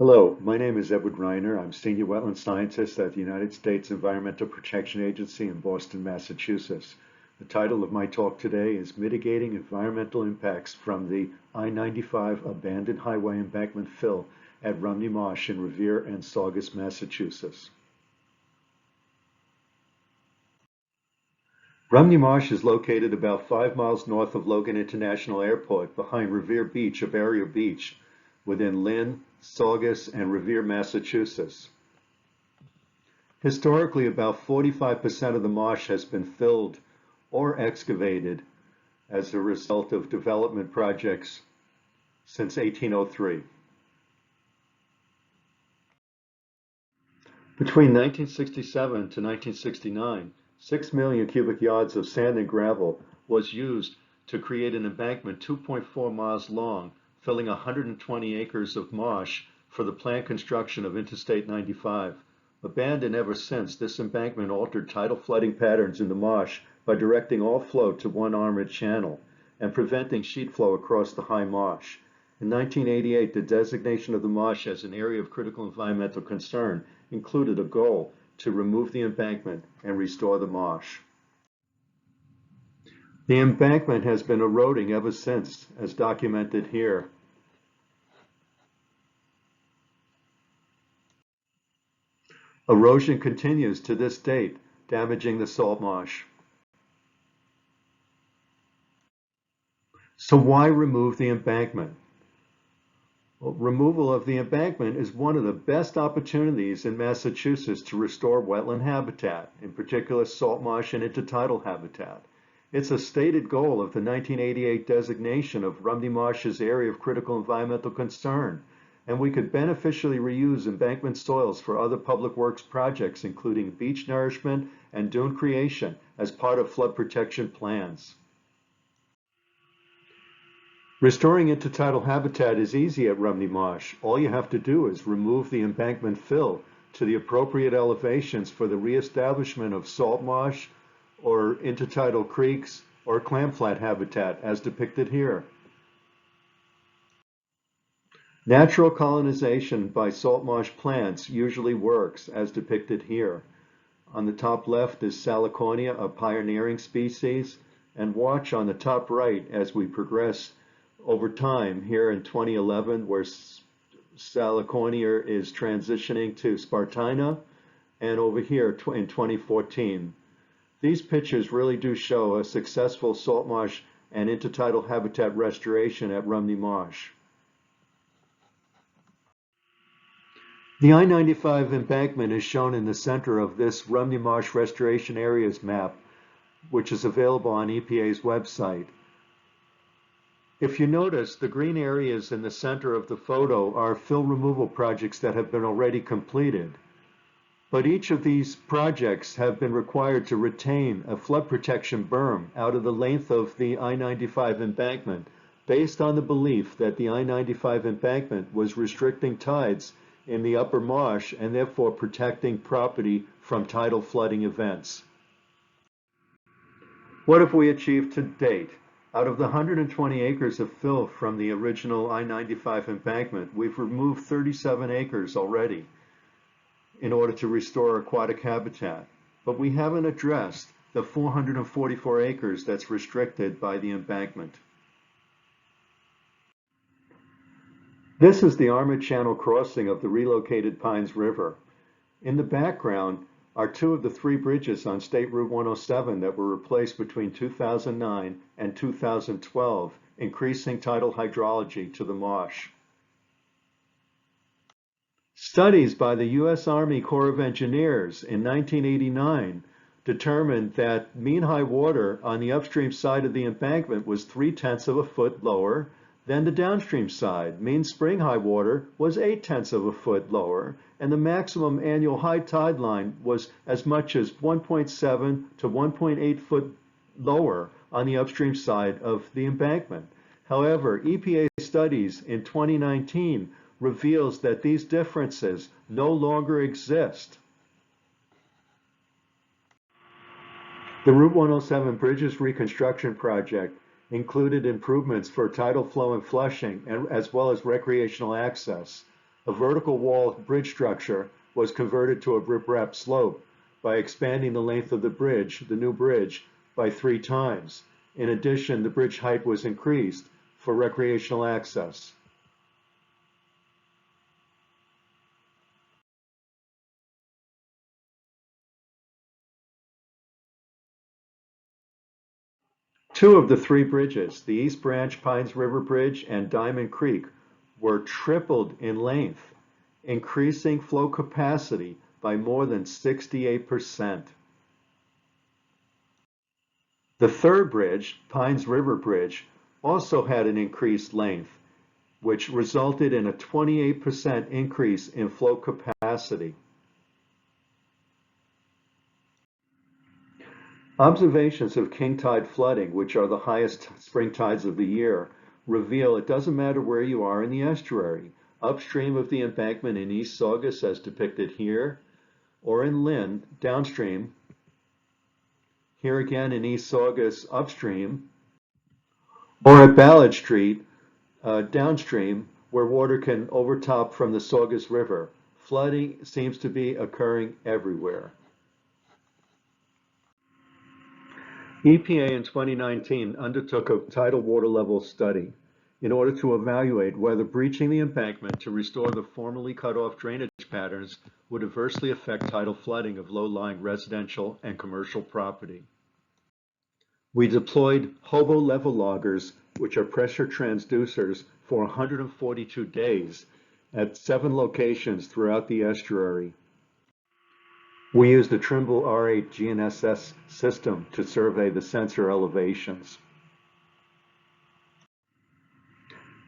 Hello, my name is Edward Reiner. I'm Senior Wetland Scientist at the United States Environmental Protection Agency in Boston, Massachusetts. The title of my talk today is Mitigating Environmental Impacts from the I-95 Abandoned Highway Embankment Fill at Rumney Marsh in Revere and Saugus, Massachusetts. Rumney Marsh is located about 5 miles north of Logan International Airport behind Revere Beach, a barrier beach, within Lynn, Saugus, and Revere, Massachusetts. Historically, about 45% of the marsh has been filled or excavated as a result of development projects since 1803. Between 1967 to 1969, 6 million cubic yards of sand and gravel was used to create an embankment 2.4 miles long, filling 120 acres of marsh for the planned construction of Interstate 95. Abandoned ever since, this embankment altered tidal flooding patterns in the marsh by directing all flow to one armored channel and preventing sheet flow across the high marsh. In 1988, the designation of the marsh as an area of critical environmental concern included a goal to remove the embankment and restore the marsh. The embankment has been eroding ever since, as documented here. Erosion continues to this date, damaging the salt marsh. So why remove the embankment? Well, removal of the embankment is one of the best opportunities in Massachusetts to restore wetland habitat, in particular salt marsh and intertidal habitat. It's a stated goal of the 1988 designation of Rumney Marsh's area of critical environmental concern, and we could beneficially reuse embankment soils for other public works projects, including beach nourishment and dune creation, as part of flood protection plans. Restoring intertidal habitat is easy at Rumney Marsh. All you have to do is remove the embankment fill to the appropriate elevations for the reestablishment of salt marsh or intertidal creeks or clam flat habitat, as depicted here. Natural colonization by salt marsh plants usually works, as depicted here. On the top left is Salicornia, a pioneering species, and watch on the top right as we progress over time here in 2011, where Salicornia is transitioning to Spartina, and over here in 2014. These pictures really do show a successful salt marsh and intertidal habitat restoration at Rumney Marsh. The I-95 embankment is shown in the center of this Rumney Marsh Restoration Areas map, which is available on EPA's website. If you notice, the green areas in the center of the photo are fill removal projects that have been already completed. But each of these projects have been required to retain a flood protection berm out of the length of the I-95 embankment, based on the belief that the I-95 embankment was restricting tides in the upper marsh and therefore protecting property from tidal flooding events. What have we achieved to date? Out of the 120 acres of fill from the original I-95 embankment, we've removed 37 acres already in order to restore aquatic habitat. But we haven't addressed the 444 acres that's restricted by the embankment. This is the armored channel crossing of the relocated Pines River. In the background are two of the three bridges on State Route 107 that were replaced between 2009 and 2012, increasing tidal hydrology to the marsh. Studies by the U.S. Army Corps of Engineers in 1989 determined that mean high water on the upstream side of the embankment was 3/10 of a foot lower than the downstream side. Mean spring high water was 8/10 of a foot lower, and the maximum annual high tide line was as much as 1.7 to 1.8 foot lower on the upstream side of the embankment. However, EPA studies in 2019 reveals that these differences no longer exist. The Route 107 Bridges Reconstruction Project included improvements for tidal flow and flushing, as well as recreational access. A vertical wall bridge structure was converted to a riprap slope by expanding the length of the bridge, the new bridge, by 3 times. In addition, the bridge height was increased for recreational access. Two of the 3 bridges, the East Branch Pines River Bridge and Diamond Creek, were tripled in length, increasing flow capacity by more than 68%. The third bridge, Pines River Bridge, also had an increased length, which resulted in a 28% increase in flow capacity. Observations of king tide flooding, which are the highest spring tides of the year, reveal it doesn't matter where you are in the estuary, upstream of the embankment in East Saugus as depicted here, or in Lynn, downstream, here again in East Saugus upstream, or at Ballard Street downstream where water can overtop from the Saugus River. Flooding seems to be occurring everywhere. EPA in 2019 undertook a tidal water level study in order to evaluate whether breaching the embankment to restore the formerly cut off drainage patterns would adversely affect tidal flooding of low-lying residential and commercial property. We deployed hobo level loggers, which are pressure transducers, for 142 days at 7 locations throughout the estuary. We used the Trimble R8 GNSS system to survey the sensor elevations.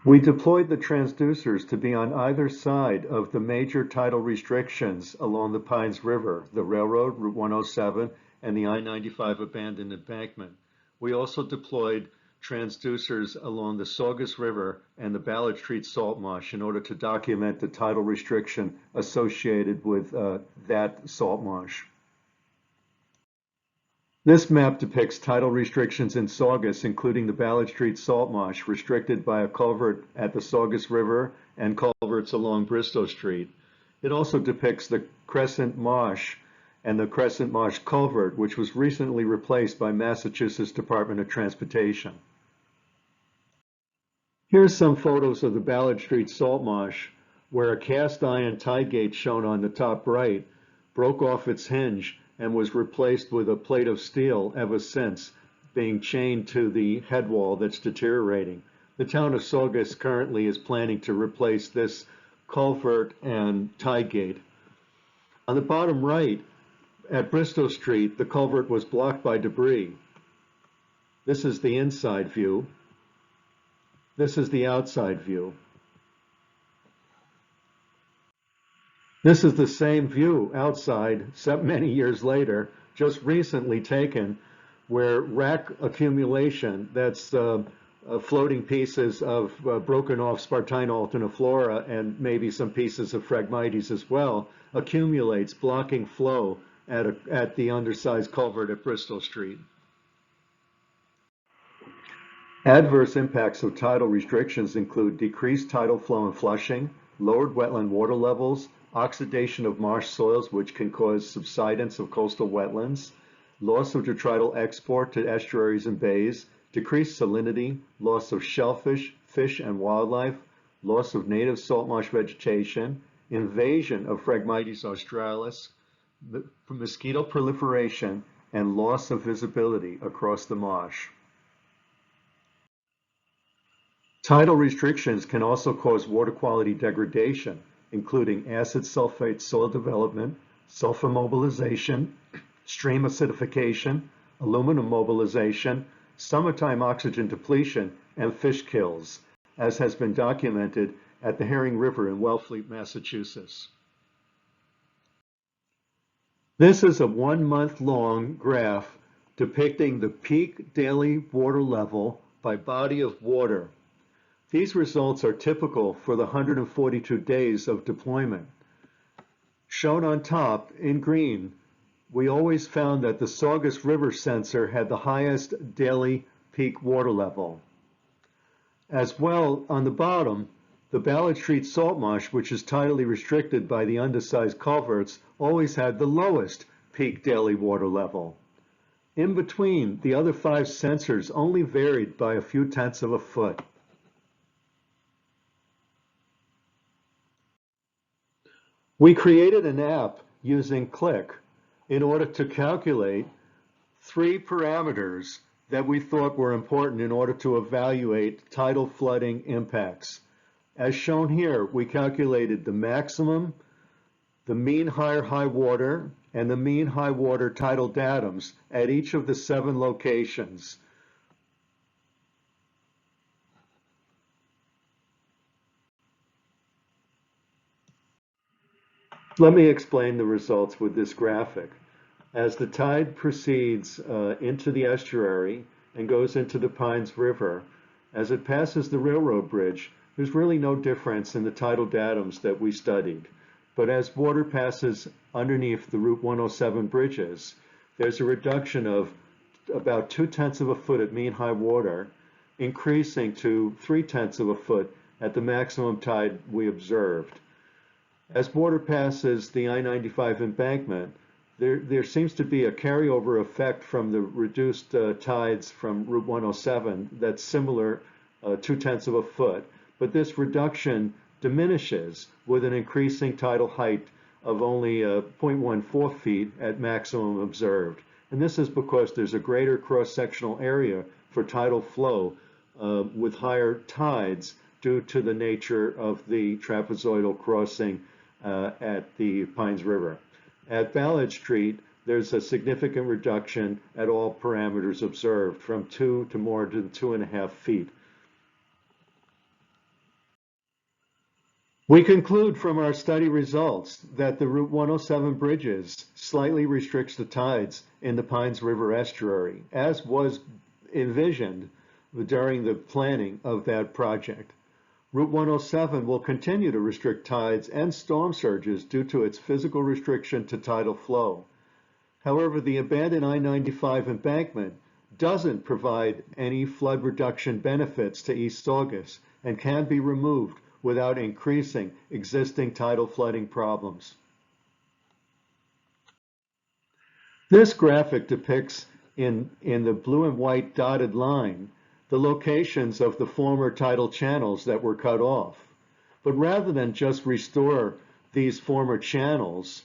We deployed the transducers to be on either side of the major tidal restrictions along the Pines River, the railroad, Route 107, and the I-95 abandoned embankment. We also deployed transducers along the Saugus River and the Ballard Street salt marsh in order to document the tidal restriction associated with that salt marsh. This map depicts tidal restrictions in Saugus, including the Ballard Street salt marsh, restricted by a culvert at the Saugus River and culverts along Bristow Street. It also depicts the Crescent Marsh and the Crescent Marsh culvert, which was recently replaced by Massachusetts Department of Transportation. Here's some photos of the Ballard Street salt marsh, where a cast iron tide gate shown on the top right broke off its hinge and was replaced with a plate of steel ever since, being chained to the head wall that's deteriorating. The town of Saugus currently is planning to replace this culvert and tide gate. On the bottom right, at Bristow Street, the culvert was blocked by debris. This is the inside view. This is the outside view. This is the same view outside, many years later, just recently taken, where rack accumulation, that's floating pieces of broken off Spartina alterniflora and maybe some pieces of Phragmites as well, accumulates, blocking flow at the undersized culvert at Bristol Street. Adverse impacts of tidal restrictions include decreased tidal flow and flushing, lowered wetland water levels, oxidation of marsh soils, which can cause subsidence of coastal wetlands, loss of detrital export to estuaries and bays, decreased salinity, loss of shellfish, fish and wildlife, loss of native salt marsh vegetation, invasion of Phragmites australis, mosquito proliferation, and loss of visibility across the marsh. Tidal restrictions can also cause water quality degradation, including acid sulfate soil development, sulfur mobilization, stream acidification, aluminum mobilization, summertime oxygen depletion, and fish kills, as has been documented at the Herring River in Wellfleet, Massachusetts. This is a 1-month-long graph depicting the peak daily water level by body of water. These results are typical for the 142 days of deployment. Shown on top in green, we always found that the Saugus River sensor had the highest daily peak water level. As well, on the bottom, The Ballard Street salt marsh, which is tidally restricted by the undersized culverts, always had the lowest peak daily water level. In between, the other 5 sensors only varied by a few tenths of a foot. We created an app using Click in order to calculate 3 parameters that we thought were important in order to evaluate tidal flooding impacts. As shown here, we calculated the maximum, the mean high water, and the mean high water tidal datums at each of the 7 locations. Let me explain the results with this graphic. As the tide proceeds into the estuary and goes into the Pines River, as it passes the railroad bridge, there's really no difference in the tidal datums that we studied. But as water passes underneath the Route 107 bridges, there's a reduction of about 2/10 of a foot at mean high water, increasing to 3/10 of a foot at the maximum tide we observed. As water passes the I-95 embankment, there seems to be a carryover effect from the reduced tides from Route 107 that's similar 2/10 of a foot, but this reduction diminishes with an increasing tidal height of only 0.14 feet at maximum observed. And this is because there's a greater cross-sectional area for tidal flow with higher tides due to the nature of the trapezoidal crossing at the Pines River. At Ballard Street, there's a significant reduction at all parameters observed, from 2 to more than 2.5 feet. We conclude from our study results that the Route 107 bridges slightly restricts the tides in the Pines River estuary, as was envisioned during the planning of that project. Route 107 will continue to restrict tides and storm surges due to its physical restriction to tidal flow. However, the abandoned I-95 embankment doesn't provide any flood reduction benefits to East Saugus and can be removed without increasing existing tidal flooding problems. This graphic depicts in the blue and white dotted line the locations of the former tidal channels that were cut off. But rather than just restore these former channels,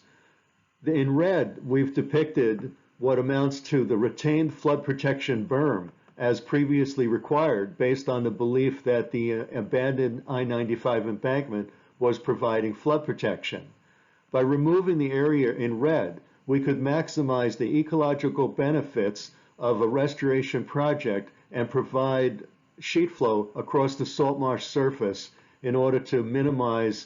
in red we've depicted what amounts to the retained flood protection berm as previously required based on the belief that the abandoned I-95 embankment was providing flood protection. By removing the area in red, we could maximize the ecological benefits of a restoration project and provide sheet flow across the salt marsh surface in order to minimize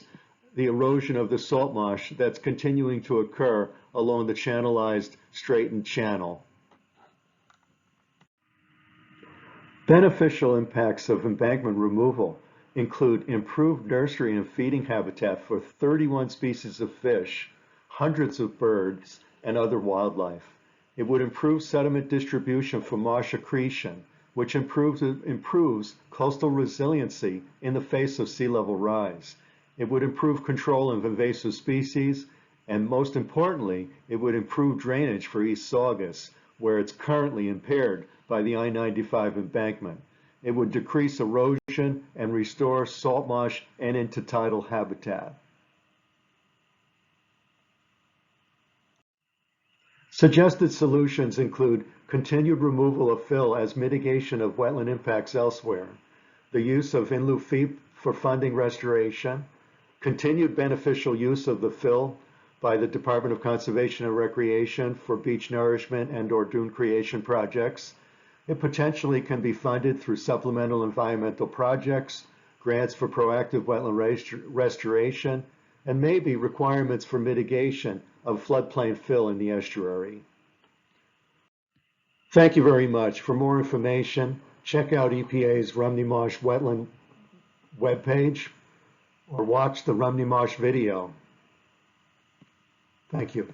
the erosion of the salt marsh that's continuing to occur along the channelized straightened channel. Beneficial impacts of embankment removal include improved nursery and feeding habitat for 31 species of fish, hundreds of birds, and other wildlife. It would improve sediment distribution for marsh accretion, which improves coastal resiliency in the face of sea level rise. It would improve control of invasive species, and most importantly, it would improve drainage for East Saugus, where it's currently impaired by the I-95 embankment. It would decrease erosion and restore salt marsh and intertidal habitat. Suggested solutions include continued removal of fill as mitigation of wetland impacts elsewhere, the use of in lieu fee for funding restoration, continued beneficial use of the fill by the Department of Conservation and Recreation for beach nourishment and/or dune creation projects. It potentially can be funded through supplemental environmental projects, grants for proactive wetland restoration, and maybe requirements for mitigation of floodplain fill in the estuary. Thank you very much. For more information, check out EPA's Rumney Marsh Wetland webpage or watch the Rumney Marsh video. Thank you.